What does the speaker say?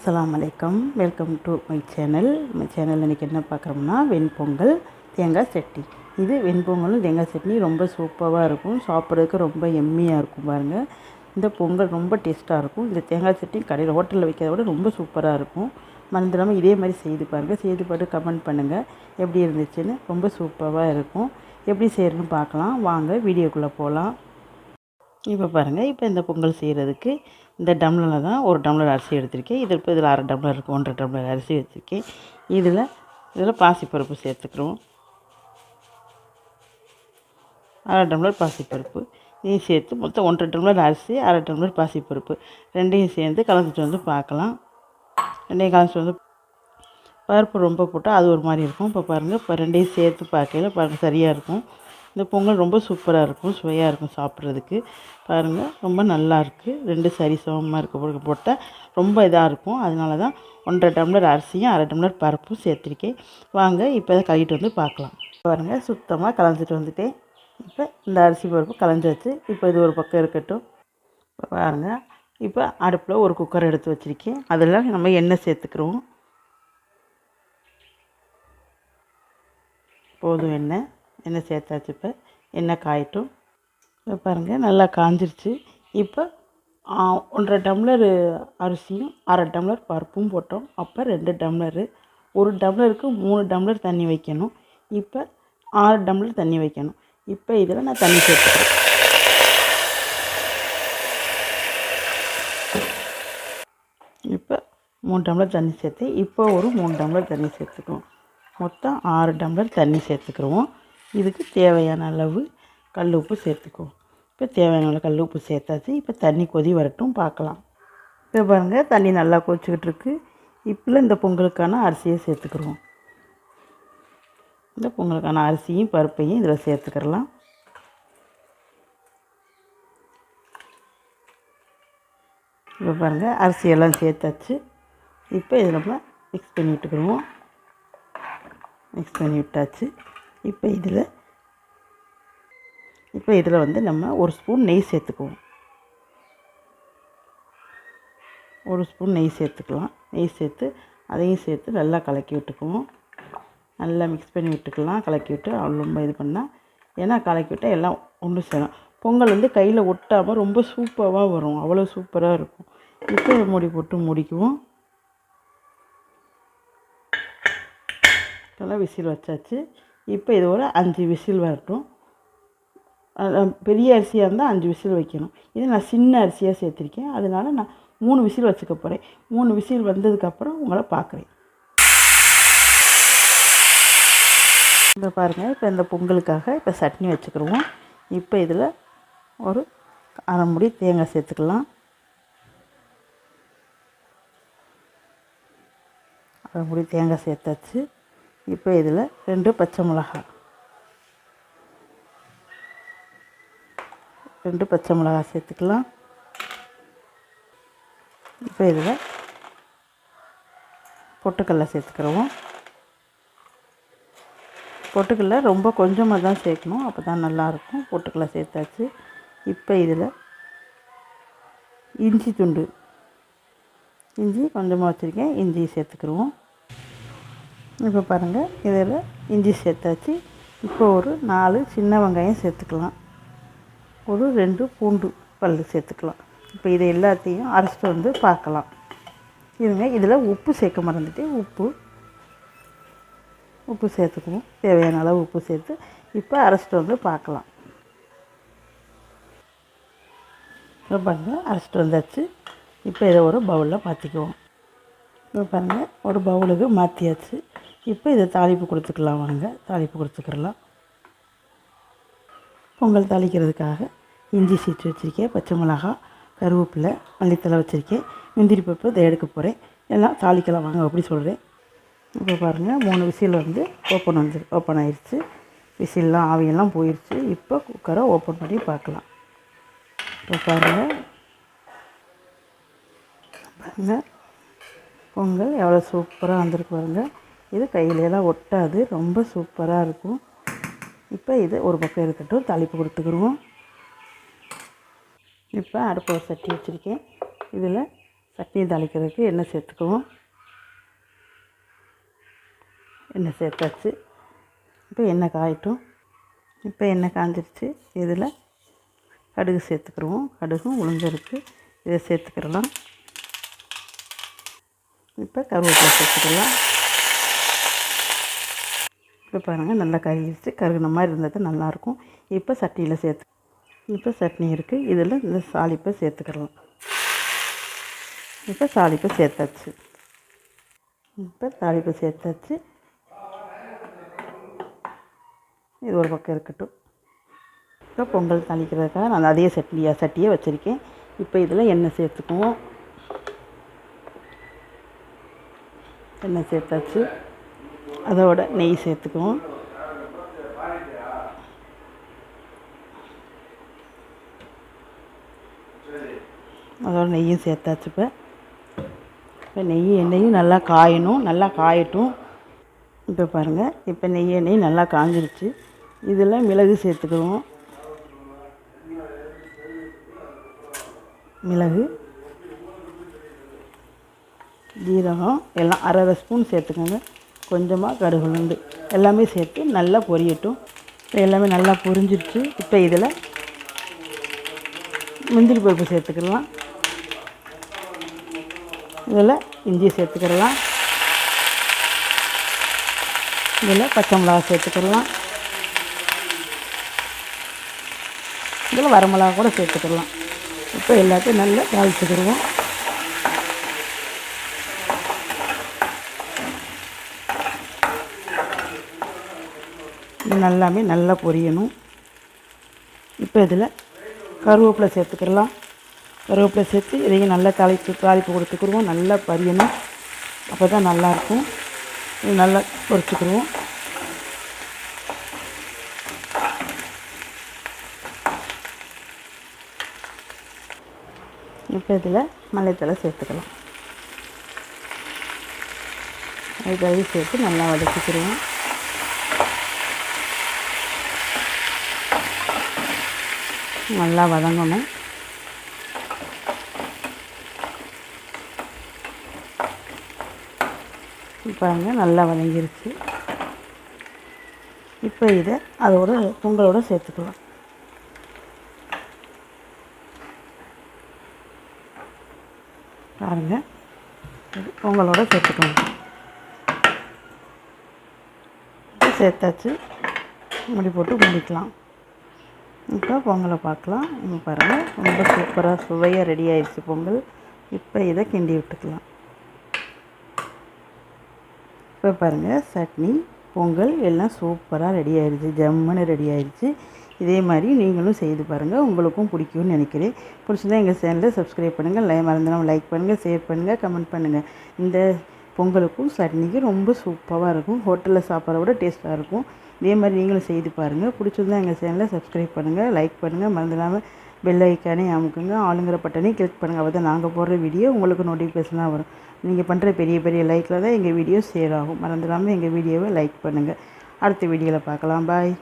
அஸ்ஸலாமு அலைக்கும். Welcome to my channel. இன்றைக்கி என்ன பார்க்குறோம்னா வெண்பொங்கல் தேங்காய் சட்னி. இது வெண்பொங்கலும் தேங்காய் சட்னி ரொம்ப சூப்பராக இருக்கும். சாப்பிட்றதுக்கு ரொம்ப எம்மியாக இருக்கும். பாருங்கள், இந்த பொங்கல் ரொம்ப டேஸ்ட்டாக இருக்கும். இந்த தேங்காய் சட்னி கடையில் ஹோட்டலில் வைக்கிறத விட ரொம்ப சூப்பராக இருக்கும். மறந்துடாமல் இதே மாதிரி செய்து பாருங்கள். செய்து பார்த்து கமெண்ட் பண்ணுங்கள் எப்படி இருந்துச்சுன்னு. ரொம்ப சூப்பராக இருக்கும். எப்படி செய்கிறதுன்னு பார்க்கலாம். வாங்க வீடியோக்குள்ளே போகலாம். இப்போ பாருங்கள், இப்போ இந்த பொங்கல் செய்கிறதுக்கு இந்த டம்ளரில் தான் ஒரு டம்ளர் அரிசி எடுத்திருக்கேன். இதில் அரை டம்ளர் இருக்குது, 1.5 டம்ளர் அரிசி வச்சுருக்கேன். இதில் பாசிப்பருப்பு சேர்த்துக்கிறோம். அரை டம்ளர் பாசிப்பருப்பு இதையும் சேர்த்து மொத்தம் 1.5 டம்ளர் அரிசி, அரை டம்ளர் பாசிப்பருப்பு ரெண்டையும் சேர்ந்து கலந்துட்டு வந்து பார்க்கலாம். ரெண்டையும் கலந்துட்டு வந்து பருப்பு ரொம்ப போட்டால் அது ஒரு மாதிரி இருக்கும். இப்போ பாருங்கள், இப்போ ரெண்டையும் சேர்த்து பார்க்கல பாருங்கள் சரியாக இருக்கும். இந்த பொங்கல் ரொம்ப சூப்பராக இருக்கும், சுவையாக இருக்கும் சாப்பிட்றதுக்கு. பாருங்கள், ரொம்ப நல்லாயிருக்கு. ரெண்டு சரி சமமாக இருக்க போட்டால் ரொம்ப இதாக இருக்கும். அதனால தான் 1.5 டம்ளர் அரிசியும் அரை டம்ளர் பருப்பும் சேர்த்துருக்கேன். வாங்க இப்போ அதை கழுவிட்டு வந்து பார்க்கலாம். பாருங்கள், சுத்தமாக கலந்துட்டு வந்துட்டேன். இப்போ இந்த அரிசி பருப்பு கலந்து வச்சு இப்போ இது ஒரு பக்கம் இருக்கட்டும். பாருங்கள், இப்போ அடுப்பில் ஒரு குக்கர் எடுத்து வச்சுருக்கேன். அதில் நம்ம எண்ணெய் சேர்த்துக்கிறோம். போதும் எண்ணெய் சேர்த்தாச்சு. இப்போ எண்ணெய் காயட்டும். இப்போ பாருங்கள், நல்லா காஞ்சிருச்சு. இப்போ 1.5 டம்ளர் அரிசியும் அரை டம்ளர் பருப்பும் போட்டோம். அப்போ 2 டம்ளரு, ஒரு டம்ளருக்கு 3 டம்ளர் தண்ணி வைக்கணும். இப்போ 6 டம்ளர் தண்ணி வைக்கணும். இப்போ இதில் நான் தண்ணி சேர்த்துக்கிறேன். இப்போ 3 டம்ளர் தண்ணி சேர்த்து இப்போ ஒரு 3 டம்ளர் தண்ணி சேர்த்துக்குவோம். மொத்தம் 6 டம்ளர் தண்ணி சேர்த்துக்குருவோம். இதுக்கு தேவையான அளவு கல் உப்பு சேர்த்துக்குவோம். இப்போ தேவையான அளவு கல் உப்பு சேர்த்தாச்சு. இப்போ தண்ணி கொதி வரட்டும், பார்க்கலாம். இப்போ பாருங்கள், தண்ணி நல்லா கொதிச்சுக்கிட்டு இருக்குது. இப்போ இந்த பொங்கலுக்கான அரிசியை சேர்த்துக்குருவோம். இந்த பொங்கலுக்கான அரிசியும் பருப்பையும் இதில் சேர்த்துக்கிறலாம். இப்போ பாருங்கள், அரிசியெல்லாம் சேர்த்தாச்சு. இப்போ இதில் நம்ம மிக்ஸ் பண்ணி விட்டுக்குருவோம். மிக்ஸ் பண்ணி விட்டாச்சு. இப்போ இதில் வந்து நம்ம ஒரு ஸ்பூன் நெய் சேர்த்துக்குவோம். ஒரு ஸ்பூன் நெய் சேர்த்துக்கலாம். நெய் சேர்த்து அதையும் சேர்த்து நல்லா கலக்கி விட்டுக்குவோம். நல்லா மிக்ஸ் பண்ணி விட்டுக்கலாம். கலக்கி விட்டு ரொம்ப இது பண்ணால், ஏன்னா கலக்கி விட்டால் எல்லாம் ஒன்று சேரும். பொங்கல் வந்து கையில் ஒட்டாமல் ரொம்ப சூப்பராக வரும். அவ்வளோ சூப்பராக இருக்கும். இப்போ மூடி போட்டு மூடிக்குவோம். நல்லா விசில் வச்சாச்சு. இப்போ இது ஒரு 5 விசில் வரட்டும். பெரிய அரிசியாக இருந்தால் 5 விசில் வைக்கணும். இது நான் சின்ன அரிசியாக சேர்த்துருக்கேன். அதனால் நான் 3 விசில் வச்சுக்க போகிறேன். 3 விசில் வந்ததுக்கப்புறம் உங்களை பார்க்குறேன். இப்போ பாருங்கள், இப்போ இந்த பொங்கலுக்காக இப்போ சட்னி வச்சுக்கிடுவோம். இப்போ இதில் ஒரு அரை மூடி தேங்காய் சேர்த்துக்கலாம். அரை மூடி தேங்காய் சேர்த்தாச்சு. இப்போ இதில் 2 பச்சை மிளகாய், 2 பச்சை மிளகாய் சேர்த்துக்கலாம். இப்போ இதில் பொட்டுக்கடலை சேர்த்துக்கிறோம். பொட்டுக்கடலை ரொம்ப கொஞ்சமாக தான் சேர்க்கணும், அப்போ தான் நல்லாயிருக்கும். பொட்டுக்கடலை சேர்த்தாச்சு. இப்போ இதில் இஞ்சி துண்டு, இஞ்சி கொஞ்சமாக வச்சுருக்கேன், இஞ்சி சேர்த்துக்கிடுவோம். இப்போ பாருங்கள், இதில் இஞ்சி சேர்த்தாச்சு. இப்போ ஒரு 4 சின்ன வெங்காயம் சேர்த்துக்கலாம். ஒரு 2 பூண்டு பல் சேர்த்துக்கலாம். இப்போ இதை எல்லாத்தையும் அரைச்சிட்டு வந்து பார்க்கலாம். இதில் உப்பு சேர்க்க மறந்துட்டு உப்பு சேர்த்துக்குவோம். தேவையான அளவு உப்பு சேர்த்து இப்போ அரைச்சிட்டு வந்து பார்க்கலாம். இப்போ பாருங்கள், அரைச்சிட்டு வந்தாச்சு. இப்போ இதை ஒரு பவுலில் மாற்றிக்குவோம். இப்போ பாருங்கள், ஒரு பவுலுக்கு மாற்றியாச்சு. இப்போ இதை தாளிப்பு கொடுத்துக்கலாம். வாங்க தாளிப்பு கொடுத்துக்கிறலாம். பொங்கல் தாளிக்கிறதுக்காக இஞ்சி சீட்டு வச்சுருக்கேன், பச்சை மிளகாய், கருவேப்பிலை, மல்லித்தலை வச்சுருக்கேன், முந்திரி பருப்பு இதை எடுக்க போகிறேன். எல்லாம் தாளிக்கலாம் வாங்க அப்படி சொல்கிறேன். இப்போ பாருங்கள், 3 விசில் வந்து ஓப்பன் ஆயிடுச்சு. விசில்லாம் ஆவியெல்லாம் போயிடுச்சு. இப்போ குக்கரை ஓப்பன் பண்ணி பார்க்கலாம். இப்போ பாருங்கள் பொங்கல் எவ்வளோ சூப்பராக வந்திருக்கு பாருங்கள். இது கையிலெல்லாம் ஒட்டாது, ரொம்ப சூப்பராக இருக்கும். இப்போ இது ஒரு பக்கம் இருக்கட்டும், தாளிப்பு கொடுத்துக்கிடுவோம். இப்போ அடுப்பு ஒரு சட்டி வச்சுருக்கேன். இதில் சட்னி தாளிக்கிறதுக்கு எண்ணெய் சேர்த்துக்குவோம். எண்ணெய் சேர்த்தாச்சு. இப்போ எண்ணெய் காயட்டும். இப்போ எண்ணெய் காஞ்சிருச்சு. இதில் கடுகு சேர்த்துக்கிடுவோம். கடுகும் உளுந்திருக்கு, இதை சேர்த்துக்கிடலாம். இப்போ கருவேப்பிலை சேர்த்துக்கலாம். இப்போ பாருங்கள், நல்லா கருகிடுச்சு. கருகுன மாதிரி இருந்தால் தான் நல்லாயிருக்கும். இப்போ சட்டியில் இப்போ சட்னி இருக்குது, இதில் இந்த தாளிப்பை சேர்த்துக்கிடலாம். இப்போ தாளிப்பை சேர்த்தாச்சு. இது ஒரு பக்கம் இருக்கட்டும். இப்போ பொங்கல் தாளிக்கிறதுக்காக நான் அதே சட்டியை வச்சுருக்கேன். இப்போ இதில் எண்ணெய் சேர்த்துக்குவோம். எண்ணெய் சேர்த்தாச்சு. அதோட நெய் சேர்த்துக்குவோம். அதோட நெய்யும் சேர்த்தாச்சு. இப்போ எண்ணெயும் நல்லா காயணும், நல்லா காயட்டும். இப்போ பாருங்கள், இப்போ எண்ணெயும் நல்லா காஞ்சிருச்சு. இதில் மிளகு சேர்த்துக்குவோம். மிளகு, ஜீரகம் எல்லாம் அரை ஸ்பூன் சேர்த்துக்கோங்க. கொஞ்சமாக கடுகு உளுந்து எல்லாமே சேர்த்து நல்லா பொரியட்டும். இப்போ எல்லாமே நல்லா பொரிஞ்சிருச்சு. இப்போ இதில் முந்திரி பருப்பு சேர்த்துக்கலாம். இதில் இஞ்சி சேர்த்துக்கிடலாம். இதில் பச்சை மிளகா சேர்த்துக்கிடலாம். இதில் வரமிளகா கூட சேர்த்துக்கிடலாம். இப்போ எல்லாத்தையும் நல்லா தாளிச்சுக்கிடுவோம். இது எல்லாமே நல்லா பொரியணும். இப்போ இதில் கருவேப்பிலை சேர்த்துக்கிடலாம். கருவேப்பிலை சேர்த்து இதையும் நல்லா தாளிப்பு கொடுத்துக்கிடுவோம். நல்லா பரியணும், அப்போ தான் நல்லாயிருக்கும். இது நல்லா பொரிச்சுக்கிடுவோம். இப்போ இதில் மல்லித்தழை சேர்த்துக்கலாம். மல்லித்தழையும் சேர்த்து நல்லா வதக்கிக்கிடுவோம். நல்லா வதங்கணும். பாருங்க, நல்லா வதங்கிருச்சு. இப்போ இதை அதோட பொங்கலோடு சேர்த்துக்கலாம். பாருங்கள், பொங்கலோடு சேர்த்துக்கலாம். சேர்த்தாச்சு. மூடி போட்டு மூடிக்கலாம். இப்போ பொங்கலை பார்க்கலாம். இப்போ பாருங்கள், ரொம்ப சூப்பராக சுவையாக ரெடி ஆயிடுச்சு பொங்கல். இப்போ இதை கிண்டி விட்டுக்கலாம். இப்போ பாருங்கள், சட்னி பொங்கல் எல்லாம் சூப்பராக ரெடி ஆயிடுச்சு. ஜம்முன்னு ரெடி ஆயிடுச்சு. இதே மாதிரி நீங்களும் செய்து பாருங்கள், உங்களுக்கும் பிடிக்கும்னு நினைக்கிறேன். பிடிச்சிருந்தா எங்கள் சேனலை சப்ஸ்கிரைப் பண்ணுங்கள், மறந்துடாமல் லைக் பண்ணுங்கள், ஷேர் பண்ணுங்கள், கமெண்ட் பண்ணுங்கள். இந்த பொங்கலுக்கும் சட்னிக்கும் ரொம்ப சூப்பராக இருக்கும். ஹோட்டலில் சாப்பிட்றத விட டேஸ்ட்டாக இருக்கும். இதே மாதிரி நீங்களும் செய்து பாருங்கள். பிடிச்சிருந்தா எங்கள் சேனலை சப்ஸ்கிரைப் பண்ணுங்கள், லைக் பண்ணுங்கள், மறந்துடாமல் பெல் ஐக்கானே அமுக்குங்க, ஆளுங்கிற பட்டனையும் கிளிக் பண்ணுங்கள். அப்போ தான் நாங்கள் போடுற வீடியோ உங்களுக்கு நோட்டிஃபிகேஷனாக வரும். நீங்கள் பண்ணுற பெரிய பெரிய லைக்கில் தான் எங்கள் வீடியோ ஷேர் ஆகும். மறந்துடாமல் எங்கள் வீடியோவை லைக் பண்ணுங்கள். அடுத்த வீடியோவில் பார்க்கலாம். பாய்.